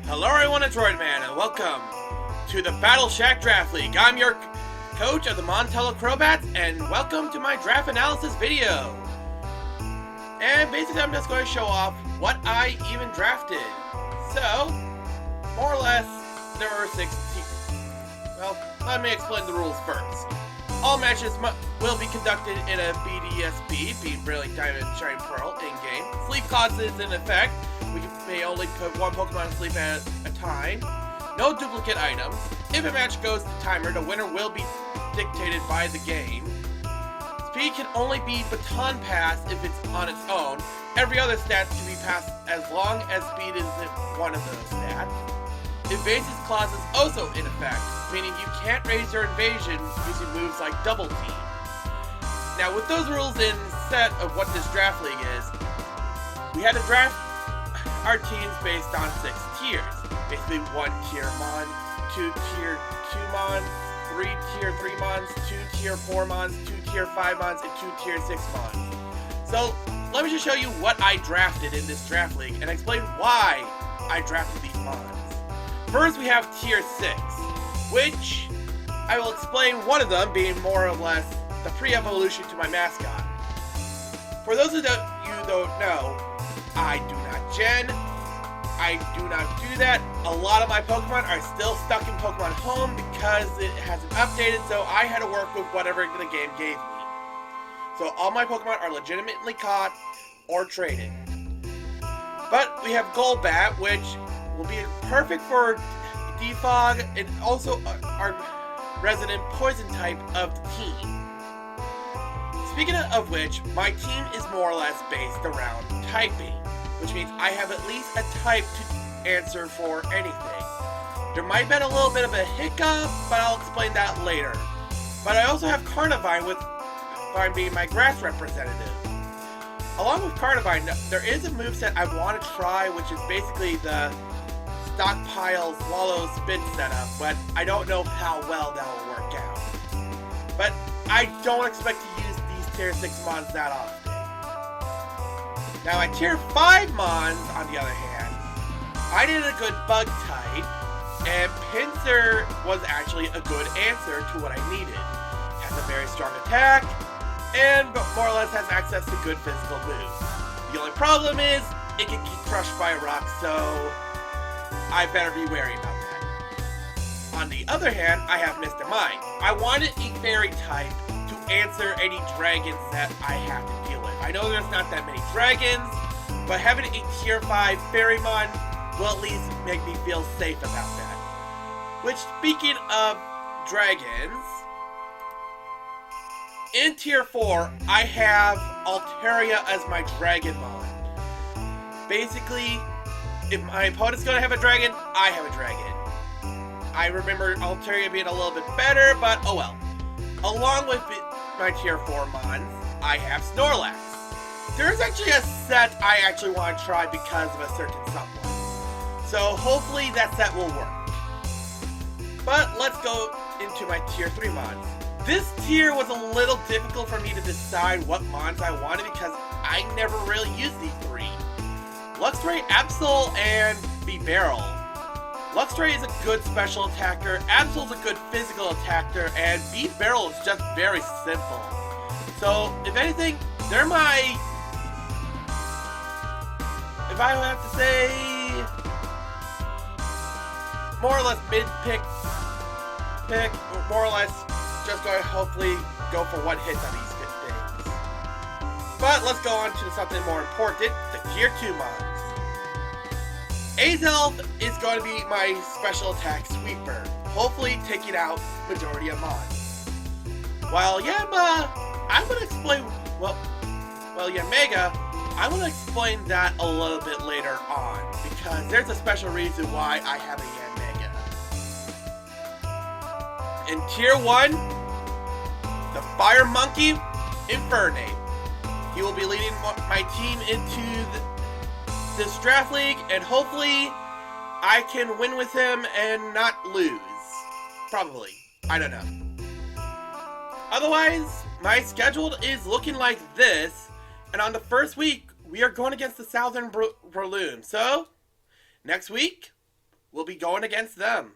Hello everyone, it's Droid Man, and welcome to the Battle Shack Draft League. I'm your coach of the Montello Crobats, and welcome to my draft analysis video. And basically I'm just going to show off what I even drafted. So, more or less, there were 6 teams. Well, let me explain the rules first. All matches will be conducted in a BDSP, Beat Brilliant Diamond Shining Pearl, in-game. Sleep cost is in effect. We may only put one Pokemon to sleep at a time. No duplicate items. If a match goes to timer, the winner will be dictated by the game. Speed can only be baton passed if it's on its own. Every other stat can be passed as long as speed is one of those stats. Evasive clause is also in effect, meaning you can't raise your invasion using moves like Double Team. Now, with those rules in set of what this draft league is, we had to draft our teams based on 6 tiers. Basically 1 tier Mon, 2 tier 2 Mons, 3 tier 3 Mons, 2 tier 4 Mons, 2 tier 5 Mons, and 2 tier 6 Mons. So, let me just show you what I drafted in this draft league and explain why I drafted these Mons. First, we have tier 6, which I will explain one of them being more or less the pre-evolution to my mascot. For those of you who don't know, I do not gen, I do not do that. A lot of my Pokemon are still stuck in Pokemon Home because it hasn't updated, so I had to work with whatever the game gave me. So all my Pokemon are legitimately caught or traded. But we have Golbat, which will be perfect for defog and also our resident poison type of the team. Speaking of which, my team is more or less based around typing, which means I have at least a type to answer for anything. There might have been a little bit of a hiccup, but I'll explain that later. But I also have Carnivine, with Vine being my grass representative. Along with Carnivine, there is a moveset I want to try, which is basically the stockpile swallow spin setup, but I don't know how well that will work out. But I don't expect to use these tier 6 Mons that often. Now my tier 5 Mons, on the other hand, I needed a good bug type, and Pinsir was actually a good answer to what I needed. It has a very strong attack, and more or less has access to good physical moves. The only problem is, it can get crushed by a rock, so I better be wary about that. On the other hand, I have Mr. Mime. I wanted a fairy type to answer any dragons that I have to deal with. I know there's not that many dragons, but having a tier 5 Fairymon will at least make me feel safe about that. Which, speaking of dragons, in tier 4, I have Altaria as my Dragonmon. Basically, if my opponent's gonna have a dragon, I have a dragon. I remember Altaria being a little bit better, but oh well. Along with my tier 4 Mons, I have Snorlax. There's actually a set I actually want to try because of a certain someone. So hopefully that set will work. But let's go into my tier 3 Mons. This tier was a little difficult for me to decide what Mons I wanted because I never really used these 3. Luxray, Absol, and Bibarel. Luxray is a good special attacker, Absol is a good physical attacker, and Bibarel is just very simple. So, if anything, they're my, if I have to say, more or less mid-pick, more or less just going to hopefully go for one hit on these things. But let's go on to something more important, the tier 2 Mons. Azelf is going to be my special attack sweeper, hopefully taking out majority of Mons. While Yanma, I'm going to explain, Yanmega, I'm going to explain that a little bit later on, because there's a special reason why I have a Yanmega. In tier 1, the Fire Monkey, Infernape. He will be leading my team into this draft league, and hopefully I can win with him and not lose. Probably. I don't know. Otherwise, my schedule is looking like this, and on the first week, we are going against the Southern Breloom. So, next week, will be going against them.